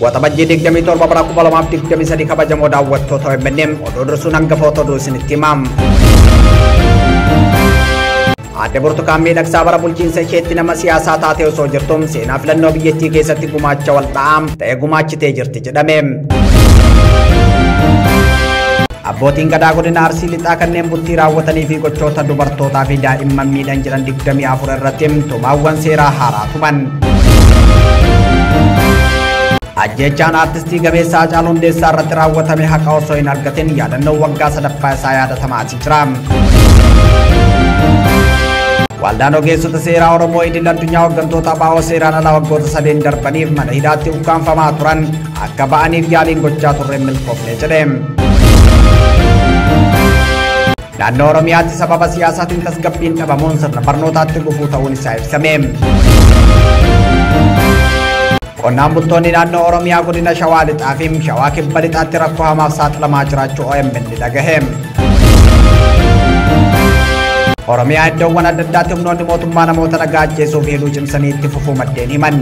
Waxabajjii 27 bara 2023 kabajamoo daawwattoota OMN oduu dursuun hangafoota oduu isinitti himam. Adde Burtukaan miidhagsaa bara bulchiinsa isheetti nama siyaasaa taatee osoo jirtu seenaa filannoo biyyattii keessatti gumaacha walxaa'aa ta'ee gumaachitee jirti jedhame. Abbootiin gadaa godina Arsii lixaa kanneen bultii raawwatanii fi gochoota dubartootaa fi daa'imman miidhan jiran 24 irratti tumaawwan seeraa haaraa tuman. Ajjechaan aartistii gameessaa Haacaaluu Hundeessaa irratti raawwatame haqa osoo hin argatin yaadannoo waggaa sadaffaa isaa yaadatamaa jira. Waldaan ogeessota seeraa Oromoo idil addunyaa hooggantoota ABO seeraan alaa waggoota 3 darbaniif mana hidhaatti ukkaanfamaa turan akka ba'aniif yaaliin gochaa turre milkoofne jedhe. Naannoo Oromiyaatti sababa siyaasaatiin tasgabbiin dhabamuun sirna barnootaatti gufuu ta'uun isaa ibsame. Qonnaan bultoonni naannoo Oromiyaa godina Shawaa Lixaa fi Shawaa Kibba Lixaatti rakkoo hamaaf saaxilamaa jiraachuu OMN dhagahe. Oromiyaa iddoowwan adda addaatti humnoonni mootummaa namoota nagaa ajjeesuu fi hidhuu cimsanii itti fufuu maddeen himan.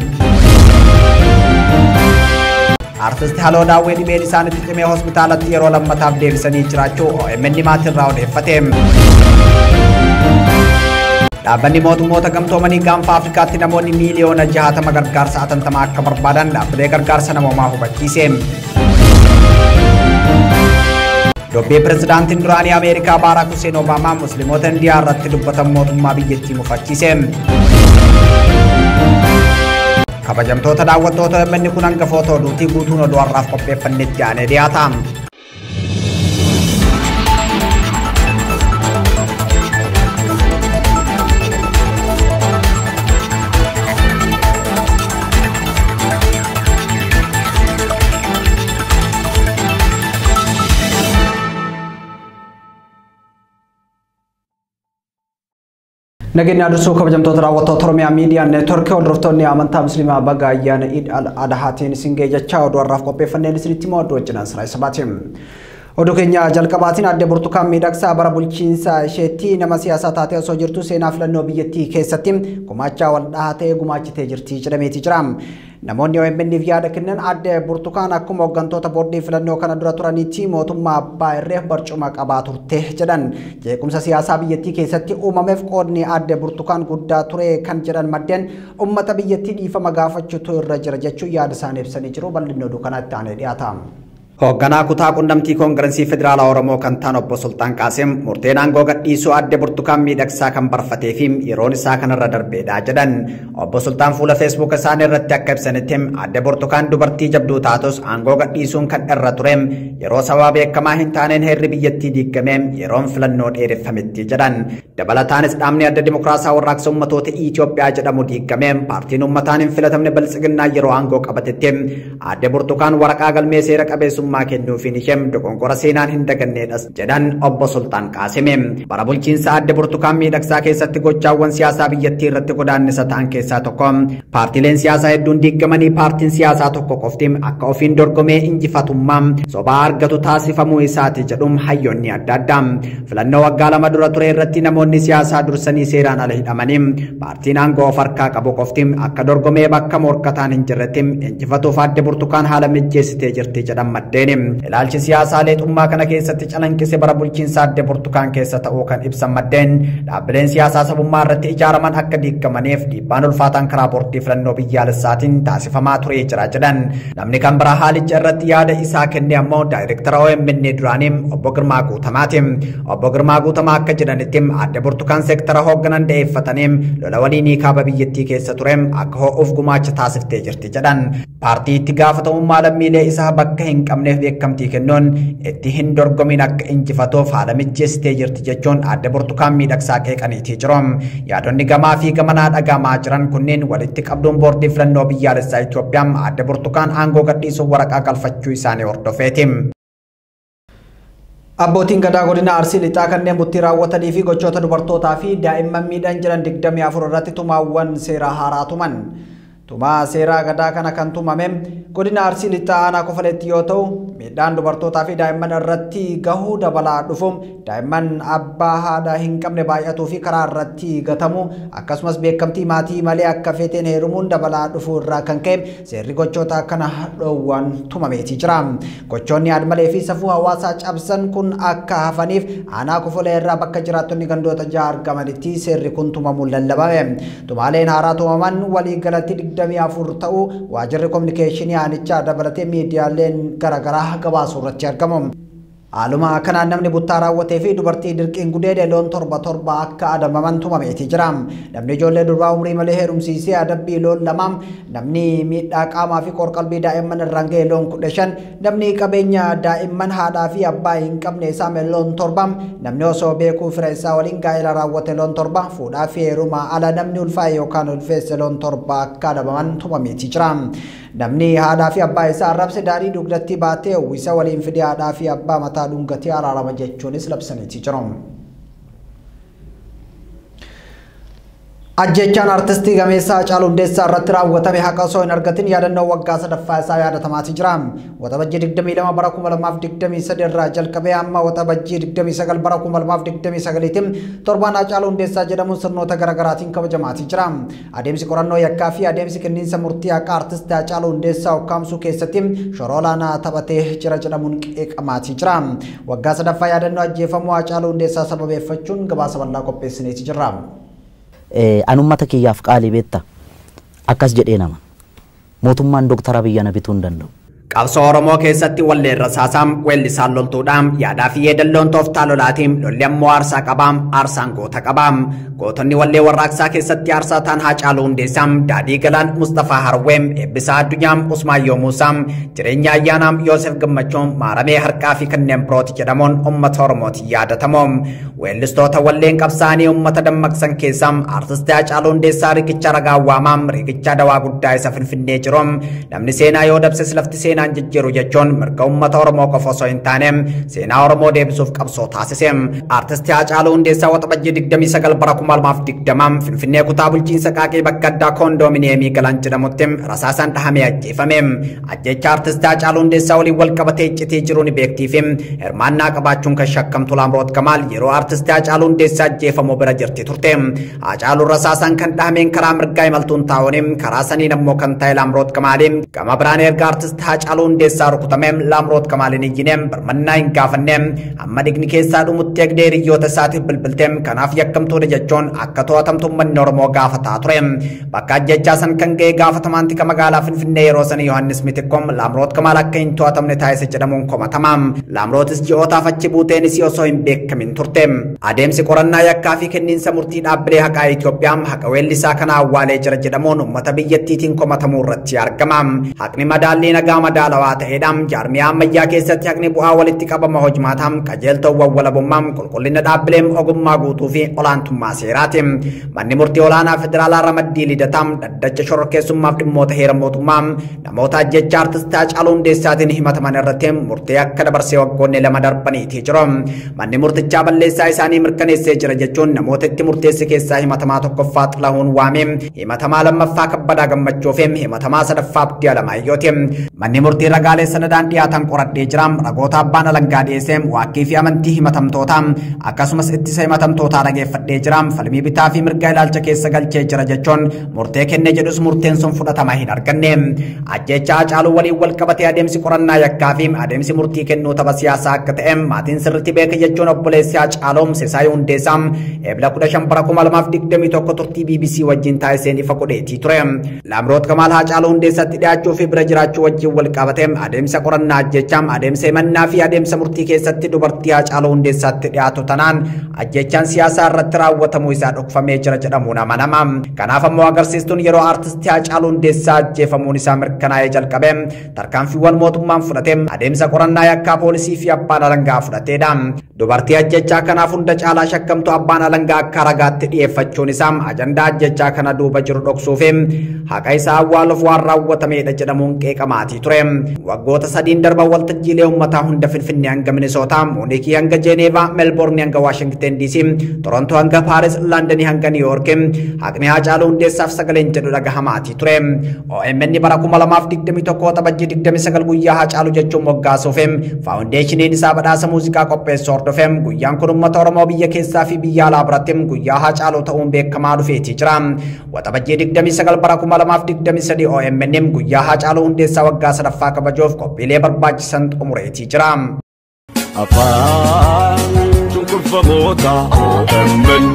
Artisti Haloo Daawwee dhibeen isaanitti cimee hospitaalatti yeroo lammataaf deebisanii jiraachuu OMN maatirraa odeeffate. Dhaabbanni mootummoota gamtoomanii gaanfa Afrikaatti namoonni miiliyoona 60 gargaarsa atattamaa akka barbaadan dhaabbilee gargaarsa namoomaa hubachiise. Dubbii pirezidaantiin duraanii Ameerikaa Barack Hussein Obaamaa musliimoota Indiyaa irratti dubbatan mootummaa biyyattii mufachiise. Kabajamtoota daawwattoota OMN kun hangafoota oduutii guutuun oduu har'aaf qopheeffannetti aanee dhiyaata. Nageenya adursuu kabajamtoota daawwattoota Oromiyaa Miidiyaa Neetwork hordoftoonni amantaa Musliimaa baga ayyaana Eid al-Adhaatiin isin ga'e jechaa oduu har'aaf qopheeffanneen isinitti himuu oduu wajjin Siraay Sabaatiin. Oduu keenya jalqabaatiin Adde Burtukaan miidhagsaa bara bulchiinsa isheetti nama siyaasaa taatee osoo jirtu seenaa filannoo biyyattii keessatti gumaacha walxaa'aa ta'ee gumaachitee jirti jedhameeti jira. Namoonni OMN'if yaada kennan Adde Burtukaan akkuma hooggantoota boordii filannoo kana dura turaniitti mootummaa abbaa irree barcuma qabaa turte jedhan. Jeequmsa siyaasaa biyyattii keessatti uumameef qoodni Adde Burtukaan guddaa ture kan jedhan maddeen uummata biyyattii dhiifama gaafachuutu irra jira jechuun yaada isaanii ibsanii jiru. Bal'inni oduu kanatti aanee dhiyaata. Hoogganaa kutaa quunnamtii koongirensii federaalaa Oromoo kan ta'an obbo Sultaan Qaasim murteen aangoo gadhiisuu Adde Burtukaan miidhagsaa kan barfatee fi yeroon isaa kanarra darbeedha jedhan. Obbo Sultaan fuula Facebook isaanii irratti akka ibsanitti Adde Burtukaan dubartii jabduu taatus aangoo gadhiisuun kan irra ture yeroo sababa beekamaa hin taaneen heerri biyyattii diigame yeroon filannoo dheereffametti jedhan. Dabalataanis dhaabni Adda Dimokiraasaa Warraaqsa Uummattoota Itoophiyaa jedhamu diigame paartiin uummataan hin filatamne Biltsiginnaa yeroo aangoo qabatetti Adde Burtukaan waraqaa galmee seera qabeessummaa kennuufiin ishee dogongora seenaan hin daganneedhas jedhan obbo Sultaan Qaasim. Bara bulchiinsa Adde Burtukaan miidhagsaa keessatti gochaawwan siyaasaa biyyattii irratti godaannisa ta'an keessaa tokko paartiileen siyaasaa hedduun diigamanii paartiin siyaasaa tokko qofti akka ofiin dorgomee injifatummaa sobaa argatu taasifamuu isaati jedhum hayyoonni adda addaa. Filannoo waggaa 2 dura ture irratti namoonni siyaasaa dursanii seeraan ala hidhamanii paartiin aangoo of harkaa qabu qofti akka dorgomee bakka morkataan hin jirretti injifatuuf Adde Burtukaan haala mijeessitee jirti jedhan maddeen. Ilaalchi siyaasaa leexummaa kana keessatti calanqise bara bulchiinsa Adde Burtukaan keessa ta'uu kan ibsan maddeen dhaabbileen siyaasaa sabummaa irratti ijaaraman akka diigamaniif dhiibbaan ulfaataan karaa boordii filannoo biyyaalessaatiin taasifamaa ture jira jedhan. Namni kan biraa haalicha irratti yaada isaa kenne ammoo daayireektara OMN duraanii obbo Girmaa Guutamaati. Obbo Girmaa Guutamaa akka jedhanitti Adde Burtukaan seektara hoogganan da'eeffatanii lola waliinii kaaba biyyattii keessa ture akka ho'uuf gumaacha taasiftee jirti jedhan. Paartii itti gaafatamummaa lammiilee isaa bakka hin qabneef beekamtii kennuun itti hin dorgomin akka injifatuuf haala mijeessitee jirti jechuun Adde Burtukaan miidhagsaa qeeqaniitii jiru. Yaadonni gamaa fi gamanaa dhagamaa jiran kunneen walitti qabduun boordii filannoo biyyaalessaa Itoophiyaa Adde Burtukaan aangoo gadhiisuuf waraqaa galfachuu isaanii hordofeeti. Abbootiin gadaa godina Arsii lixaa kanneen bultii raawwatanii fi gochoota dubartootaa fi daa'imman miidhan jiran 24 irratti tumaawwan seeraa haaraa tuman. Tuma seeraa gadaa kana kan tumame godina Arsii lixaa aanaa Kofaleetti yoo ta'u miidhaan dubartootaa fi daa'imman irratti gahuu dabalaa dhufu daa'imman abbaa haadha hin qabne baay'atuu fi karaa irratti gatamu akkasumas beekamtii maatii malee akka feeteen heerumuun dabalaa dhufu irraa kan ka'e seerri gochoota kana dhoowwan tumameetii jira. Gochoonni aadmalee fi safuu hawaasaa cabsan kun akka hafaniif aanaa Kofalee irraa bakka jiraattonni gandoota jaha argamanitti seerri kun tumamuun lallabame. Tumaaleen haaraa tumaman walii galatti 24 ta'uu waajjirri kominikeeshinii aanichaa dabalatee miidiyaaleen garaagaraa gabaasuu irratti argamu. Haaluma kanaan namni buttaa raawwatee fi dubartii dirqiin gudeede loon torba akka adabaman tumameetii jira. Namni ijoollee durbaa umrii malee heerumsiisee adabbii loon 2, namni miidhaa qaamaa fi qorqalbii daa'imman irraan ga'e loon 15, namni qabeenya daa'imman haadhaa fi abbaa hin qabne saame loon 7, namni osoo beekuu fira isaa waliin gaa'ela raawwate loon 7, fuudhaa fi heerumaa ala namni ulfaa'e yookaan ulfeesse loon 7 akka adabaman tumameetii jira. Namni haadhaa fi abbaa isaa arrabse daadhii dugdatti baatee uwwisa waliin fidee haadhaa fi abbaa mataa dhungatee araarama jechuunis labsaniitii jiru. Ajjechaan artistii gameessaa Haacaaluu Hundeessaa irratti raawwatame haqa osoo hin argatin yaadannoo waggaa sadaffaa isaa yaadatamaa jira. Waxabajjii 22 bara 2023 irraa jalqabee hamma waxabajjii 29 bara 2029tiin torbaan Haacaaluu Hundeessaa jedhamuun sirnoota garaagaraatiin kabajamaa jira. Adeemsi qorannoo yakkaa fi adeemsi kenniinsa murtii haqaa artistii Haacaaluu Hundeessaa hokkaamsuu keessatti shoora olaanaa taphatee jira jedhamuun qeeqamaa jira. Waggaa sadaffaa yaadannoo ajjeefamuu Haacaaluu Hundeessaa sababeeffachuun gabaasa bal'aa qopheessineeti jirra. Anummata kiyyaaf qaalii beekta akkas jedhee nama mootummaan Dr. Abiy Ahmed bituu hin danda'u. Qabsoo Oromoo keessatti walleen rasaasaam weellisaan loltuudhaam yaadaa fi yeedalloon tooftaa lolaatiin lolli ammoo aarsaa qabaam aarsaan goota qabaam. Gootonni wallee warraaqsaa keessatti aarsaa ta'an Haacaaluu Hundeessaam, Daadhii Galaan, Mustafaa Harweem, Eebbisaa Addunyaam, Usmaayyoo Muusaam, Jireenya Ayyaanaam, Yoosef Gammachuun, Maaramee Harqaa fi kanneen birooti jedhamuun uummata Oromootiin yaadatamu. Weellistoota walleen qabsaanii uummata dammaqsan keessaam artistii Haacaaluu Hundeessaa riqicha ragaa waamaam, riqicha dawaa guddaa isa Finfinnee jiruum. Namni seenaa yoo dabses lafti seenaan jijjiiru jechuun mirga uummata Oromoo qofa osoo hin taane seenaa Oromoo deebisuuf qabsoo taasise. Artistii Haacaaluu Hundeessaa waxabajjii 29 bara 2020 Finfinnee kutaa bulchiinsa Qaaqee bakka addaa koondoomineemii Galaan jedhamutti rasaasaan dhahamee ajjeefame. Ajjecha artistii Haacaaluu Hundeessaa waliin wal qabatee iccitii jiruun beektii fi hirmaannaa qabaachuun kan shakkamtu Laamroot Kamaal yeroo artistii Haacaaluu Hundeessaa ajjeefamuu bira jirti turte. Haacaaluun rasaasaan kan dhahameen karaa mirgaa imaltuun taa'uun karaa saniin ammoo kan ta'e Laamroot Kamaaliin gama biraan erga artistii Haacaaluu Hundeessaa rukutame Laamroot Kamaaliin iyyineen birmannaa hin gaafanne amma dhigni keessaa dhumutti eegdee hiriyoota isaatiif bilbiltee kanaaf yakkamtuudha jechuun akka to'atamtu uummanni Oromoo gaafataa ture. Bakka ajjechaa san kan ga'e gaafatamaan tika magaalaa Finfinnee yeroo san Yohaannis Mitikkoom Laamroot Kamaal akka hin to'atamne taasise jedhamuun komatama. Laamrootis ji'ootaaf achi buuteenis osoo hin beekamin turte. Adeemsi qorannaa yakkaa fi kenniinsa murtii dhaabbilee haqaa Itoophiyaa haqa weellisaa kana awwaalee jira jedhamuun uummata biyyattiitiin komatamuu irratti argama. Haqni madaallii nagaa madaalawaa ta'eedhaan jaarmiyaa ammayyaa keessatti haqni bu'aa walitti qabama hojmaataan qajeeltowwan walabummaan qulqullina dhaabbileen ogummaa guutuu fi olaantummaa seeraati. Manni murtii olaanaa federaalaa Ramaddii Lidataa dhaddacha shororkeessummaaf dhimmoota heera mootummaa namoota ajjecha artistii Haacaaluu Hundeessaatiin himataman irratti murtee akka dabarsee waggoonni 2 darbaniitii jiru. Manni murtichaa balleessaa isaanii mirkaneessee jira jechuun namoota itti murteesse keessaa himatamaa tokkoffaa Xilahuun Waamee, himatamaa lammaffaa Kabbadaa Gammachuu fi himatamaa sadaffaa Abdii Alamaayyooти. Manni murtii ragaalee sanadaan dhiyaatan qoradhee jira. Ragoota abbaan alangaa dhiyeessee waaqii fi amantii himatamtootaa akkasumas ittisa himatamtootaa dhageeffadhee jira. Falmii bitaa fi mirgaa ilaalcha keessa galchee jira jechuun murtee kenne jedhus murteen sun fudhatama hin arganne. Ajjecha Haacaaluu waliin wal qabatee adeemsi qorannaa yakkaa fi adeemsi murtii kennuu tapha siyaasaa akka ta'e maatiin sirriitti beeka jechuun obboleessi Haacaaluu Sisaayuu Hundeessaa eebla 15 bara 2021 turtii BBC wajjin taasiseen ifa godheetii ture. Laamroot Kamaal Haacaaluu Hundeessaatti dhiyaachuu fi bira jiraachuu wajjin wal qabatee adeemsa qorannaa ajjechaa adeemsa himannaa fi adeemsa murtii keessatti dubartii Haacaaluu Hundeessaatti dhiyaatu tanaan ajjechaan siyaasaa irratti raawwatamuu isaa dhokfamee jira jedhamuun amanama. Kanaaf ammoo agarsiistuun yeroo artistii Haacaaluu Hundeessaa ajjeefamuun isaa mirkanaa'ee jalqabe tarkaanfiiwwan mootummaan fudhate adeemsa qorannaa yakkaa poolisii fi abbaan alangaa fudhateedha. Dubartii ajjechaa kanaaf hunda caalaa shakkamtu abbaan alangaa akka ragaatti dhiyeeffachuun isaa ajandaa ajjechaa kana duuba jiru dhoksuu fi haqa isaa awwaaluuf waan raawwatameedha jedhamuun qeeqamaatii ture. Waggoota sadiin darban waltajjiilee uummataa hunda Finfinnee hanga Minnesota, Muunikii hanga Jeneeva, Melbourne hanga Washington DC, Toronto hanga Paris, London hanga New York, haqni Haacaaluu Hundeessaaf sagaleen jedhu dhagahamaati ture. OMN bara 2021 Waxabajjii 29 guyyaa Haacaaluu jechuun moggaasuuf faawundeeshiniin isaa badhaasa muuziqaa qopheessu hordofe. Guyyaan kun uummata Oromoo biyya keessaa fi biyya alaa biratti guyyaa Haacaaluu ta'uun beekamaa dhufeetii jira. Waxabajjii 29 bara 2023 OMN guyyaa Haacaaluu Hundeessaa waggaa sadaffaa kabajuuf qophiilee barbaachisan xumureetii jira. Afaan cunqurfamoota OMN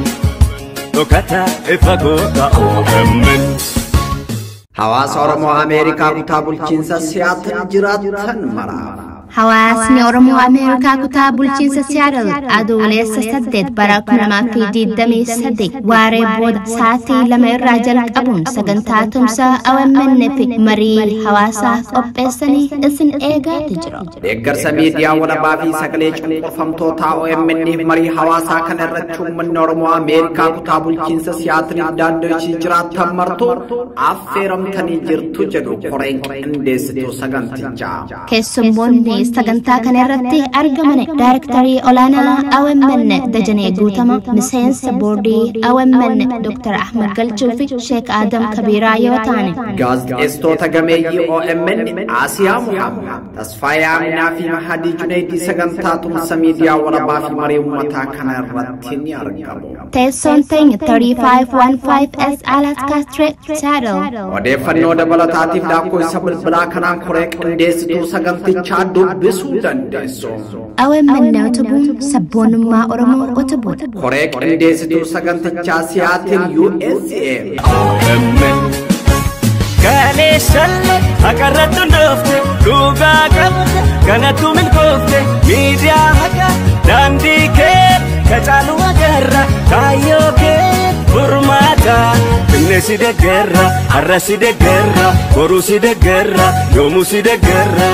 dhokata ifa goota OMN. Hawaasa Oromoo Ameerikaa kutaa bulchiinsa Siyaatil jiraatan maraaf. Hawaasni Oromoo Ameerikaa kutaa bulchiinsa Siyaatil adoolessa 8 bara 2023 waaree booda sa'aatii 2 irraa jalqabuun sagantaa tumsa OMN fi marii hawaasaa qopheessanii isin eegaati jiru. Deeggarsa miidiyaa walabaa fi sagalee cunqurfamtoota OMN marii hawaasaa kana irratti uummanni Oromoo Ameerikaa kutaa bulchiinsa Siyaatil daandoo ishii jiraatan martuu affeeramtanii jirtu jedhu koreen qindeessituu sagantichaa. Keessummoonni sagantaa kana irratti argaman Daayirektarii olaanaa OMN Dajanee Guutama, miseensa boordii OMN Dr. Ahmad Galchuu fi Sheek Adam Kabiraa yoo ta'an, gaazexeessitoota gameeyyii OMN Asiyaa Muhammad, Tasfaayee Aminaa fi Mahadii Junaydii sagantaa tumsa miidiyaa walabaa fi marii uummataa kana irratti ni argamu. Teessoon teenya 3515S Alaska Street, Seattle. Odeeffannoo dabalataatiif lakkoofsa bilbilaa kanaan koree qindeessituu sagantichaa dubbisuu dandeessu. OMN utubuun sabboonummaa Oromoo utubuudha. Koree qindeessituu sagantichaa Siyaatil USA. OMN Kaleeshalle akarrattu ndoofte dhugaa qabde kanattu milkoofte miidiyaa haqa daandii kee kacaalu agarra kaayyoo kee furmaata finne si deeggarra har'a si deeggarra boruu si deeggarra yoomuu si deeggarra.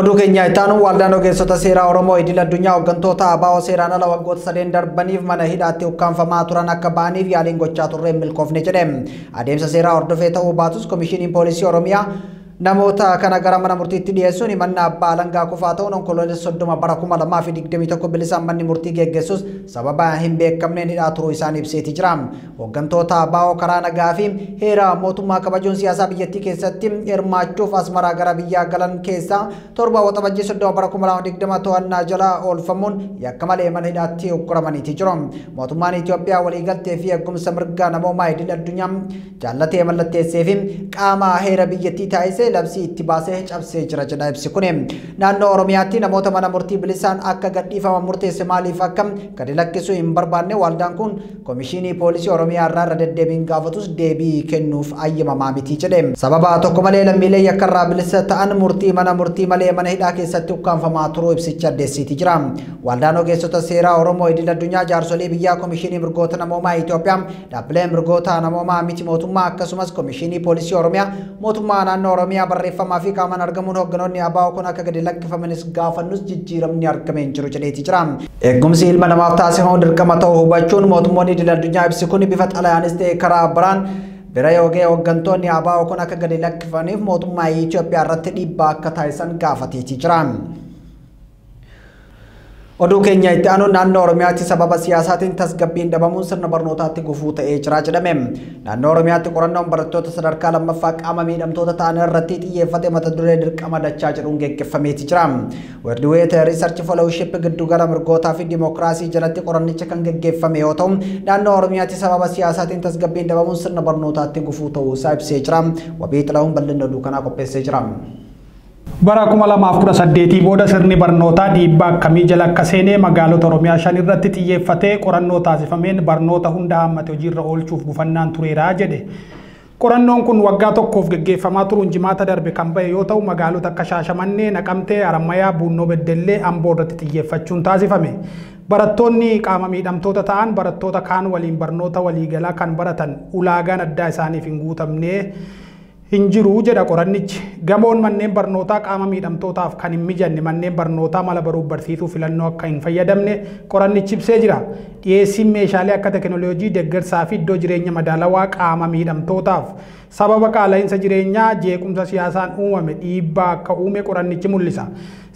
Oduu keenya ittaanu waldaan ogeessota seeraa Oromoo idil addunyaa hooggantoota ABO seeraan ala waggoota 3 darbaniif mana hidhaatti ukkaanfamaa turan akka ba'aniif yaaliin gochaa turre milkoofne jedhe. Adeemsa seeraa hordofee ta'uu baatus Komishiiniin Poolisii Oromiyaa namoota kana gara mana murtiitti dhiyeessuun himannaa abbaa alangaa kufaa ta'uun onkoloolessa 30 bara 2021 bilisaan manni murtii geggeessus sababa hin beekamneen hidhaa turuu isaan ibseeti jira. Hooggantoota ABO karaa nagaa fi heera mootummaa kabajuun siyaasaa biyyattii keessatti hirmaachuuf Asmaraa gara biyyaa galan keessaa 7 Waxabajjii 30 bara 2020 to'annaa jala oolfamuun yakka malee mana hidhaatti ukkuramaniiti jiru. Mootummaan Itoophiyaa waliigaltee fi eegumsa mirgaa namoomaa idil addunyaa jaallatee mallatteessee fi qaama heera biyyattii taasisee labsii itti baasee cabsee jira jedha ibsi kun. Naannoo Oromiyaatti namoota mana murtii bilisaan akka gadhiifaman murteesse maaliif akka gadi lakkisuu hin barbaanne waldaan kun Komishinii Poolisii Oromiyaa irraa deddeebiin gaafatus deebii kennuuf ayyamamaa miti jedhe. Sababa tokko malee lammiilee yakka irraa bilisa ta'an murtii malee mana hidhaa keessatti ukkaanfamaa turuu ibsicha addeessiiti jira. Waldaan ogeessota seeraa Oromoo idil addunyaa jaarsolee biyyaa Komishinii mirgoota namoomaa Itoophiyaa dhaabbilee mirgoota namoomaa miti mootummaa akkasumas Komishinii Poolisii Oromiyaa mootummaa naannoo Oromiyaa barreeffamaa fi qaamaan argamuun hoogganoonni ABO kun akka gadi lakkifamanis gaafannus jijjiiramni argamee hin jiru jedheeti jira. Eegumsi ilma namaaf taasifamu dirqama ta'uu hubachuun mootummoonni idil addunyaa ibsi kun bifa xalayaanis ta'e karaa biraan bira yoogee hooggantoonni ABO kun akka gadi lakkifaniif mootummaa Itoophiyaa irratti dhiibbaa akka taasisan gaafateeti jira. Oduu keenya itti aanu naannoo Oromiyaatti sababa siyaasaatiin tasgabbiin dhabamuun sirna barnootaatti gufuu ta'ee jira jedhame. Naannoo Oromiyaatti qorannoon barattoota sadarkaa lammaffaa qaama miidhamtoota ta'an irratti xiyyeeffate mata duree dirqama dachaa jedhuun geggeeffameeti jira. Worldwide Research Fellowship giddugala mirgootaa fi dimookiraasii jalatti qorannicha kan geggeeffame yoo ta'u naannoo Oromiyaatti sababa siyaasaatiin tasgabbiin dhabamuun sirna barnootaatti gufuu ta'uu isaa ibsee jira. Wabii Xilahuun bal'ina oduu kanaa qopheessee jira. Bara 2018 booda sirni barnootaa dhiibbaa akkamii jala akka seenee magaalota Oromiyaa 5 irratti xiyyeeffatee qorannoo taasifameen barnoota hunda hammate hojiirra oolchuuf gufannaan tureera jedhe. Qorannoon kun waggaa tokkoof geggeeffamaa turuun jimaata darbe kan ba'e yoo ta'u magaalota akka Shaashamannee, Naqamtee, Harammayaa, Buunnoo Beddellee, Amboo irratti xiyyeeffachuun taasifame. Barattoonni qaama miidhamtoota ta'an barattoota kaan waliin barnoota waliigalaa kan baratan ulaagaan addaa isaaniif hin guutamne hin jiru jedha qorannichi. Gamoon manneen barnootaa qaama miidhamtootaaf kan hin mijanne manneen barnootaa mala baruuf barsiisuu filannoo akka hin fayyadamne qorannichi ibsee jira. Dhiyeessiin meeshaalee akka teekinooloojii deeggarsaa fi iddoo jireenya madaalawaa qaama miidhamtootaaf sababa qaala'insa jireenyaa jeequmsa siyaasaan uumame dhiibbaa akka uume qorannichi mul'isa.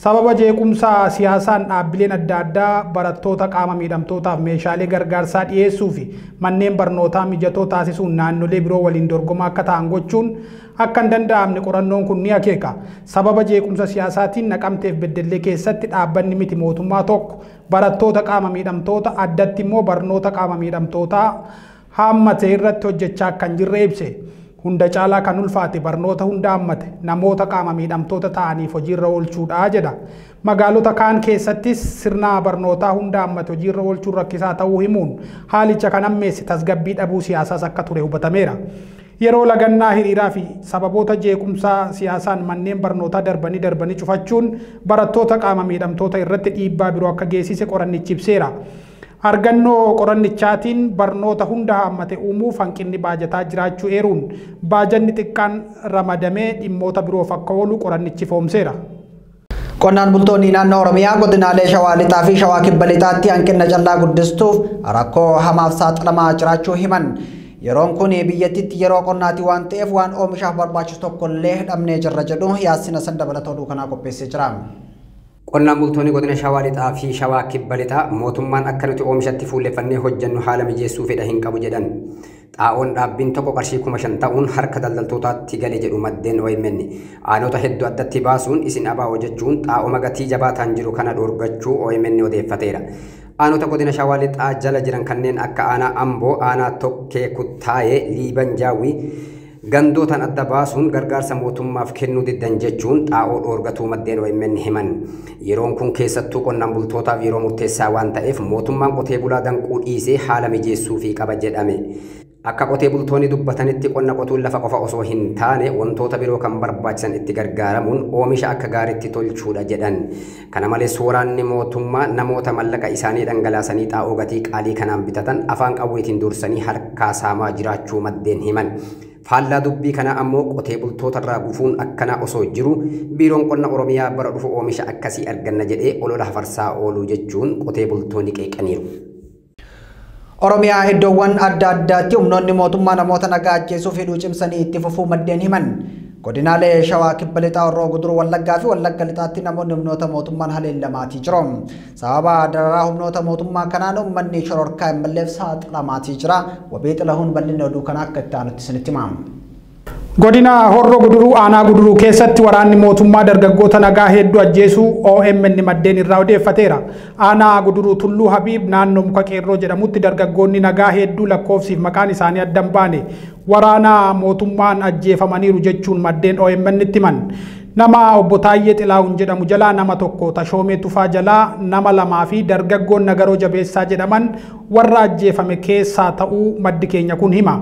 Sababa jeequmsa siyaasaan dhaabbileen adda addaa barattoota qaama miidhamtootaaf meeshaalee gargaarsaa dhiyeessuu fi manneen barnootaa mijatoo taasisuun naannolee biroo waliin dorgomaa akka ta'an gochuun akka hin danda'amne qorannoon kun ni akeeka. Sababa jeequmsa siyaasaatiin Naqamteef Beddellee keessatti dhaabbanni miti mootummaa tokko barattoota qaama miidhamtoota addatti immoo barnoota qaama miidhamtootaa hammate irratti hojjechaa akka hin jirre ibse. Hunda caalaa kan ulfaate barnoota hunda hammate namoota qaama miidhamtoota ta'aniif hojiirra oolchuudha jedha. Magaalota kaan keessattis sirna barnootaa hunda hammate hojiirra oolchuun rakkisaa ta'uu himuun haalicha kan ammeesse tasgabbii dhabuu siyaasaas akka ture hubatameera. Yeroo lagannaa hiriiraa fi sababoota jeequmsaa siyaasaan manneen barnootaa darbanii cufachuun barattoota qaama miidhamtoota irratti dhiibbaa biroo akka geessise qorannichi ibseera. Argannoo qorannichaatiin barnoota hunda hammate uumuuf hanqinni baajataa jiraachuu eeruun baajanni xiqqaan ramadamee dhimmoota biroof akka oolu qorannichi foomseera. Qonnaan bultoonni naannoo Oromiyaa godinaalee Shawaa Lixaa fi Shawaa Kibba Lixaatti hanqina callaa guddistuuf rakkoo hamaaf saaxilamaa jiraachuu himan. Yeroon kun biyyattiitti yeroo qonnaati waan ta'eef waan oomishaaf barbaachisu tokkollee dhabnee jirra jedhu Yaasina Sandabalata oduu kanaa qopheessee jira. Qonnaan bultoonni godina Shawaa Lixaa fi Shawaa Kibba Lixaa mootummaan akka nuti oomishatti fuulleffannee hojjennu haala mijeessuu fedha hin qabu jedhan. Xaa'oon dhaabbiin tokko qarshii 5,000 ta'uun harka daldaltootaatti gale jedhu maddeen OMN. Aanota hedduu addatti baasuun isin abaa'oo jechuun xaa'oo gatii jabaataan jiru kana dhoorgachuu OMN odeeffateera. Aanota godina Shawaa Lixaa jala jiran kanneen akka aanaa Amboo, aanaa Tokkee Kuttaayee, Liiban Jaawii gandootaan adda baasuun gargaarsa mootummaaf kennuu diddan jechuun xaa'oo dhoorgatuu maddeen OMN himan. Yeroon kun keessattuu qonnaan bultootaaf yeroo murteessaa waan ta'eef mootummaan qotee bulaa danquu dhiisee haala mijeessuu fi qaba jedhame. Akka qotee bultoonni dubbatanitti qonna qotuun lafa qofa osoo hin taane wantoota biroo kan barbaachisan itti gargaaramuun oomisha akka gaariitti tolchuudha jedhan. Kana malees waraanni mootummaa namoota mallaqa isaanii dhangalaasanii xaa'oo gatii qaalii kanaan bitatan afaan qawweetiin dursanii harkaa saamaa jiraachuu maddeen himan. Faallaa dubbii kana ammoo qotee bultoota irraa gufuun akkana osoo jiru biiroon qonna Oromiyaa bara dhufu oomisha akkasii arganna jedhee olola hafarsaa ooluu jechuun qotee bultoonni qeeqaniiru. Oromiyaa iddoowwan adda addaatti humnoonni mootummaa namoota nagaa ajjeesuu fi cimsanii itti fufuu maddeen himan. Godinaalee Shawaa Kibba Lixaa, Horroo Guduruu, Wallaggaa fi Wallagga Lixaatti namoonni humnoota mootummaan haleellamaatii jiru. Sababa dararaa humnoota mootummaa kanaan uummanni shororkaa hin malleef saaxilamaatii jira. Wabii Xilahuun bal'inni oduu kana akka itti aanutti isinitti himamu. Godina Horroo Guduruu aanaa Guduruu keessatti waraanni mootummaa dargaggoota nagaa hedduu ajjeesuu OMN maddeen irraa odeeffateera. Aanaa Guduruu Tulluu Habiib naannoo muka qeerroo jedhamutti dargaggoonni nagaa hedduu lakkoofsiif maqaan isaanii adda hin baane waraana mootummaan ajjeefamaniiru jechuun maddeen OMN itti himan. Nama obbo Taayyee Xilahuun jedhamu jalaa nama tokko, Tashoomee Tufaa jalaa nama lamaa fi dargaggoon Nagaroo Jabeessaa jedhaman warra ajjeefame keessaa ta'uu maddi keenya kun hima.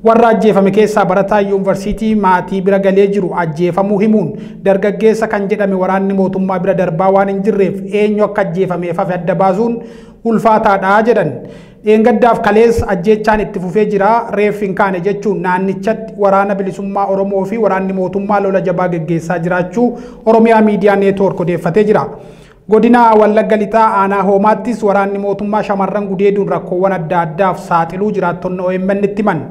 Warra ajjeefame keessaa barataa yuunivarsiitii maatii bira galee jiru ajjeefamuu himuun dargaggeessa kan jedhame waraanni mootummaa bira darbaa waan hin jirreef eenyu akka ajjeefameef hafe adda baasuun ulfaataadha jedhan. Dheengaddaaf kalees ajjeechaan itti fufee jira reeffi hin kaane jechuun naannichatti waraana bilisummaa Oromoo fi waraanni mootummaa lola jabaa geggeessaa jiraachuu Oromiyaa Miidiyaa Neetwoork odeeffatee jira. Godina Wallagga Lixaa aanaa Hoomaattis waraanni mootummaa shamarran gudeeduun rakkoowwan adda addaaf saaxiluu jiraattonni OMN itti himan.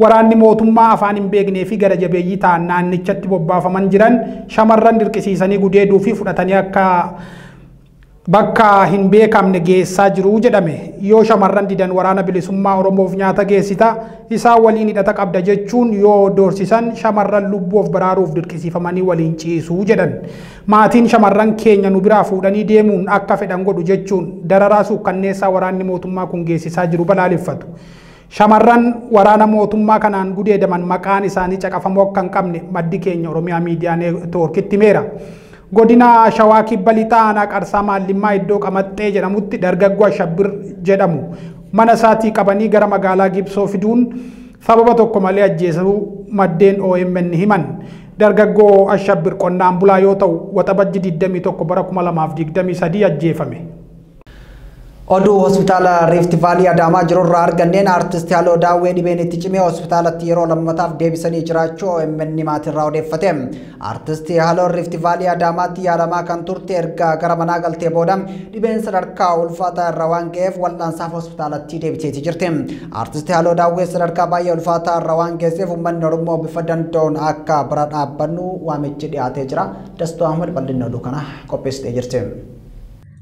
Waraanni mootummaa afaan hin beeknee fi gara jabeeyyii ta'an naannichatti bobbaafaman jiran shamarran dirqisiisanii gudeeduu fi fudhatanii akka bakka hin beekamne geessaa jiru jedhame. Yoo shamarran didan waraana bilisummaa Oromoof nyaata geessita isaan waliin hidhata qabda jechuun yoo doorsisan shamarran lubboof baraaruuf dirqisiifamanii waliin ciisuu jedhan. Maatiin shamarran keenya nu biraa fuudhanii deemuun akka fedhan godhu jechuun dararaa suukkanneessaa waraanni mootummaa kun geessisaa jiru balaaleffatu. Shamarran waraana mootummaa kanaan gudeedaman maqaan isaanii caqafamuu akka hin qabne maddi keenya Oromiyaa Miidiyaa Neetwoorkitti himeera. Godina Shawaa Kibba Lixaa aanaa Qarsaa Maallimmaa iddoo Qamaxxee jedhamutti dargaggoo Ashabbir jedhamu mana isaatii qabanii gara magaalaa Gibsoo fiduun sababa tokko malee ajjeesuu maddeen OMN himan. Dargaggoo Ashabbir qonnaan bulaa yoo ta'u waxabajji 21 bara 2023 ajjeefame. Oduu hospitaala Rift Valley Adaamaa jirurraa arganneen artist Haaloo Daawwee dhibeen itti cimee hospitaalatti yeroo lammataaf deebisanii jiraachuu OMN maatirraa odeeffate. Artist Haaloo Rift Valley Adaamaatti yaalamaa kan turte erga gara manaa galtee booda dhibeen sadarkaa ulfaataa irra waan ga'eef wal'aansaaf hospitaalatti deebiteetii jirti. Artist Haaloo Daawwee sadarkaa baay'ee ulfaataa irra waan geesseef uummanni Oromoo bifa danda'uun akka bira dhaabbannu waamichi dhiyaatee jira. Dastuu Ahmed bal'inna oduu kana qopheessitee jirti.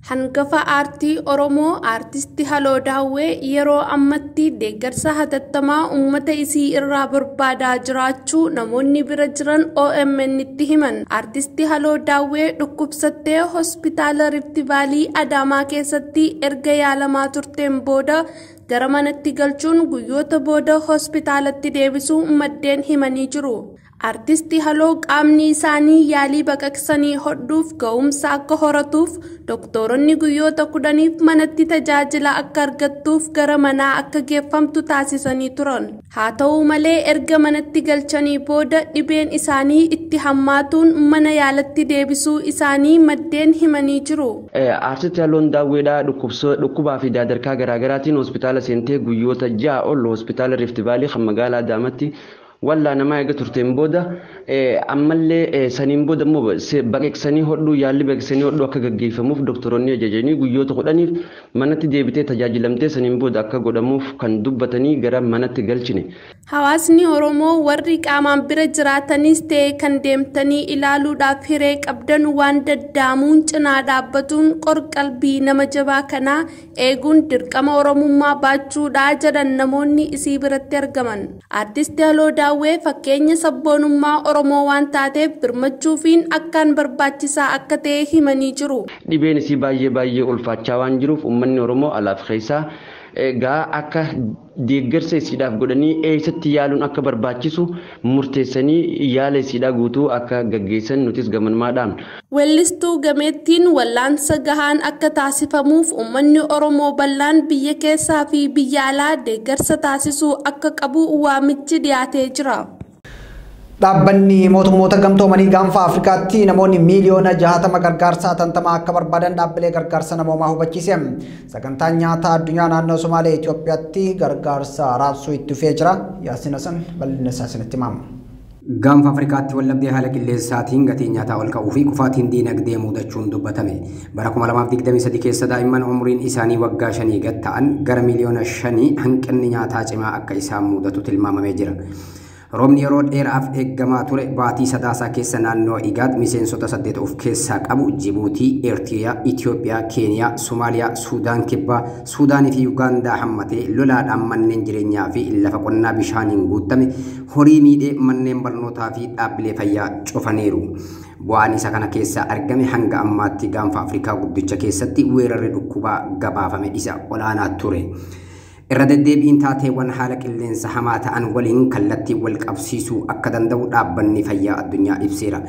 Hangafa aartii Oromoo artisti Haaloo Daawwee yeroo ammatti deeggarsa hatattamaa uummata isii irraa barbaadaa jiraachuu namoonni bira jiran OMN itti himan. Artisti Haaloo Daawwee dhukkubsattee hospitaala Rift Valley Adaamaa keessatti erga yaalamaa turteen booda gara manatti galchuun guyyoota booda hospitaalatti deebisuu maddeen himanii jiru. Artisti Haaloo qaamni isaanii yaalii baqaqsanii hodhuuf ga'umsa akka horatuuf doktoronni guyyoota 10 manatti tajaajila akka argattuuf gara manaa akka geeffamtu taasisanii turan. Haa ta'u malee erga manatti galchanii booda dhibeen isaanii itti hammaatuun mana yaalatti deebisuu isaanii maddeen himanii jiru. Artisti Haaloo Daawweedhaa dhukkubaa fi daadarkaa garaagaraatiin hospitaala seentee guyyoota 6 ol hospitaala Rift Valley kan magaalaa Adaamaatti walla nama eega turteen booda ammallee saniin booda immoo baqeqsanii hodhuu yaalli baqeqsanii hodhuu akka gaggeeffamuuf doktoroonni ajajanii guyyoota 10 manatti deebitee tajaajilamtee saniin booda akka godhamuuf kan dubbatanii gara manatti galchine. Hawaasni Oromoo warri qaamaan bira jiraatanis ta'e kan deemtanii ilaaluudhaaf hiree qabdan waan daddaamuun cinaa dhaabbatuun qorqalbii nama jabaa kanaa eeguun dirqama Oromummaa baachuudhaa jedhan namoonni isii biratti argaman. Artisti Haaloo Daawwee fakkeenya sabboonummaa Oromoo waan taateef birmachuufiin akkaan barbaachisaa akka ta'e himanii jiru. Dhibeen isii baay'ee ulfaachaa waan jiruuf uummanni Oromoo alaaf keessaa gaa akka deeggarsa isiidhaaf godhanii eessatti yaaluun akka barbaachisu murteessanii yaala isiidhaa guutuu akka gaggeessan nutis gamanmaadhaan. Weellistuu gameettiin wallaansa gahaan akka taasifamuuf uummanni Oromoo bal'aan biyya keessaa fi biyya alaa deeggarsa taasisuu akka qabu waamichi dhiyaatee jira. Dhaabbanni mootummoota gamtoomanii gaanfa Afrikaatti namoonni miiliyoona 60 gargaarsa hatattamaa akka barbaadan dhaabbilee gargaarsa namoomaa hubachiise. Sagantaan nyaataa addunyaa naannoo Somaalee Itoophiyaatti gargaarsa raabsuu itti fufee jira. Yaasiin Hasan bal'ina isaa isinitti himama. Gaanfa Afrikaatti wallabdee haala qilleensaatiin gatii nyaataa ol ka'uu fi kufaatiin diinagdee mudachuun dubbatame. Bara 2023 keessa daa'imman umriin isaanii waggaa 5 gad ta'an gara miiliyoona 5 hanqinni nyaataa cimaa akka isaan mudatu tilmaamamee jira. Roobni yeroo dheeraaf eeggamaa ture baatii sadaasaa keessa naannoo Igaad miseensota 8 of keessaa qabu Jibuutii, Eertiriyaa, Itoophiyaa, Keeniyaa, Somaaliyaa, Suudaan Kibbaa, Suudaanii fi Ugaandaa hammatee lolaadhaan manneen jireenyaa fi lafa qonnaa bishaaniin guutame horii miidhee manneen barnootaa fi dhaabbilee fayyaa cufaniiru. Bu'aan isa kana keessaa argame hanga ammaatti gaanfa Afrikaa guddicha keessatti weerarri dhukkubaa gabaafame isa olaanaa ture. Irra deddeebiin taateewwan haala qilleensa hamaa ta'an waliin kallattii wal qabsiisuu akka danda'u dhaabbanni fayyaa addunyaa ibseera.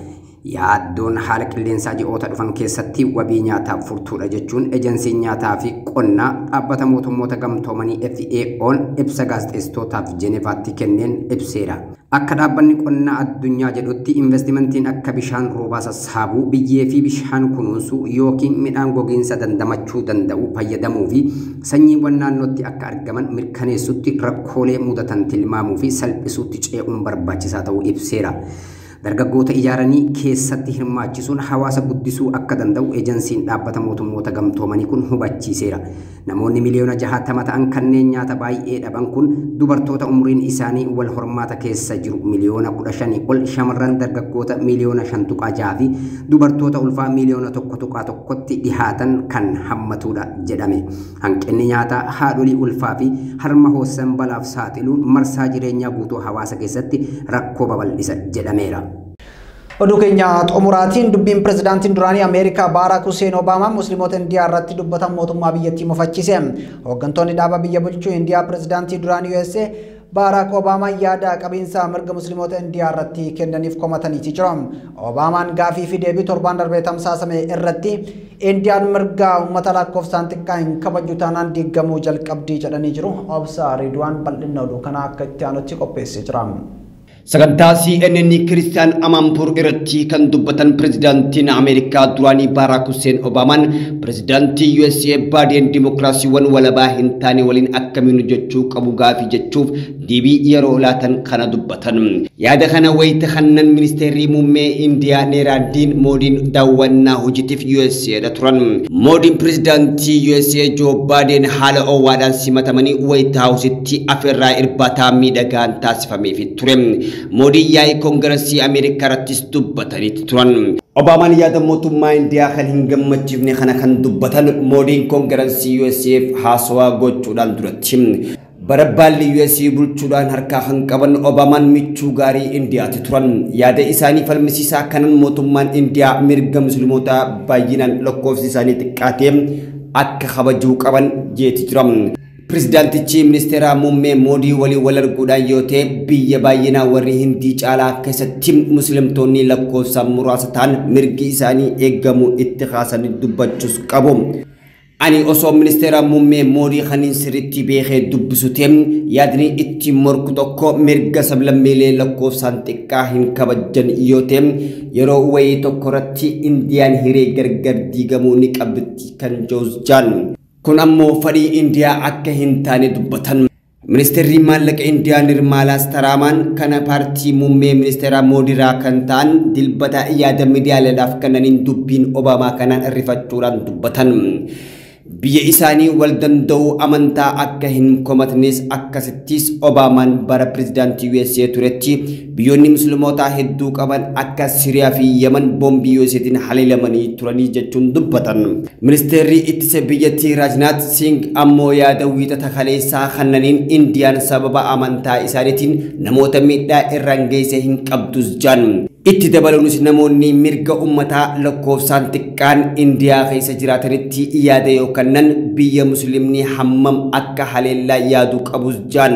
Yaaddoon haala qilleensaa ji'oota dhufan keessatti wabii nyaataaf furtuudha jechuun ejensiin nyaataa fi qonnaa dhaabbata mootummoota gamtoomanii FAO'n ibsa gaazexeessitootaaf Jenevaatti kenneen ibseera. Akka dhaabbanni qonnaa addunyaa jedhutti investimentiin akka bishaan roobaa sassaabuu biyyee fi bishaan kunuunsuu yookiin midhaan gogiinsa dandamachuu danda'u fayyadamuu fi sanyiiwwan naannootti akka argaman mirkaneessutti rakkoolee mudatan tilmaamuu fi salphisuutti ce'uun barbaachisaa ta'uu ibseera. Dargaggoota ijaaranii keessatti hirmaachisuun hawaasa guddisuu akka danda'u ejensiin dhaabbata mootummoota gamtoomanii kun hubachiiseera. Namoonni miliyoona 60 ta'an kanneen nyaata baay'ee dhaban kun dubartoota umriin isaanii wal hormaata keessa jiru miliyoona 15 ol, shamarran dargaggoota miliyoona 5.6 fi dubartoota ulfaa miliyoona 1.1tti dhihaatan kan hammatudha jedhame. Hanqinni nyaataa haadholii ulfaa fi harma hoossan balaaf saaxiluun marsaa jireenyaa guutuu hawaasa keessatti rakkoo babal'isa jedhameera. Oduu keenya xumuraatiin dubbiin pirezidaantiin duraanii Ameerikaa Barack Hussein Obama musliimoota Indiyaa irratti dubbatan mootummaa biyyattii mufachiise. Hooggantoonni dhaaba biyya bulchuu Indiyaa pirezidaantii duraanii USA Barack Obama yaada qabiinsa mirga musliimoota Indiyaa irratti kennaniif komataniiti jiru. Obamaan gaafii fi deebii torban darbee tamsaasame irratti Indiyaan mirga uummata lakkoofsaan xiqqaa hin kabaju taanaan diigamuu jalqabdii jedhanii jiru. Obsa Ridwaan bal'inna oduu kana akka itti aanutti qopheessee jira. Sagantaa CNN Kiristiyaan Amanpuur irratti kan dubbatan pirezidaantiin Ameerikaa duraanii Barack Hussein Obamaan pirezidaantii USA Baiden dimokiraasiiwwan walabaa hin taane waliin akkamiin hojjechuu qabu gaafii jechuuf deebii yeroo laatan kana dubbatan. Yaada kana wayita kannan ministeerri muummee Indiyaa Neeraandiin Moodiin daawwannaa hojiitiif USA turan. Moodiin pirezidaantii USA Joe Biden haala owaadhaan simatamanii wayita haawusitti afeerraa irbaata miidhagaan taasifameef ture. Moodi yaa'ii koongireesii Ameerikaa irrattis dubbatanii turan. Obaamaan yaada mootummaa Indiyaa kan hin gammachiifne kana kan dubbatan Moodiin koongireesii USA'f haasawaa gochuudhaan duratti. Barabbaalli USA bulchuudhaan harkaa kan qaban Obaamaan michuu gaarii Indiyaatti turan. Yaada isaanii falmisiisaa kanan mootummaan Indiyaa mirga musliimotaa baay'inaan lakkoofsi isaanii xiqqaatee akka kabajuu qaban jeeti turan. Pirezidaantichi ministeera muummee Moodii waliin wal arguudhaan yoo ta'e biyya baay'inaa warri Hindii caalaa keessatti muslimtoonni lakkoofsaan muraasa ta'an mirgi isaanii eegamu itti kaasanii dubbachuus qabu. Ani osoo ministeera muummee Moodii kaniin sirriitti beekee dubbisu ta'e yaadni itti morku tokko mirga sablammiilee lakkoofsaan xiqqaa hin kabajan yoo ta'e yeroo wayii tokko irratti Indiyaan hiree gargar diigamuu ni qabdi kan joosjaan. Kun ammoo fadhii Indiyaa akka hin taane dubbatan. Ministeerri maallaqa Indiyaa Nirmaalaa Sitaraamaan kana paartii muummee ministeera Moodiirraa kan ta'an dilbata yaada miidiyaaleedhaaf kannaniin dubbiin Obaamaa kanaan rifachuudhaan dubbatan. Biyya isaanii wal danda'uu amantaa akka hin komatnes akkasittis Obaamaan bara pirezidaantii USA turetti biyyoonni muslimootaa hedduu qaban akka Siriyaa fi Yemen boombii USAtiin haleelamanii turanii jechuun dubbatan. Ministeerri ittisa biyyattii Raajnaat Singh ammoo yaada wiixata kaleessaa kannaniin Indiyaan sababa amantaa isaaniitiin namoota miidhaa irraan geesse hin qabdus jaan. Itti dabaluunis namoonni mirga ummataa lakkoofsaan xiqqaan Indiyaa keessa jiraatanitti yaada yookaan biyya muslimni hammam akka haleellaa yaaduu qabus jaan.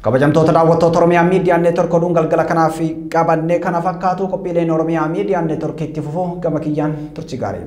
Kabajamtoota daawwattoota Oromiyaa Miidiyaa Neetwork oduun galgala kanaaf qabannee kana fakkaatu qophiileen Oromiyaa Miidiyaa Neetwork itti fufuu gama kiyyaan turtii gaarii.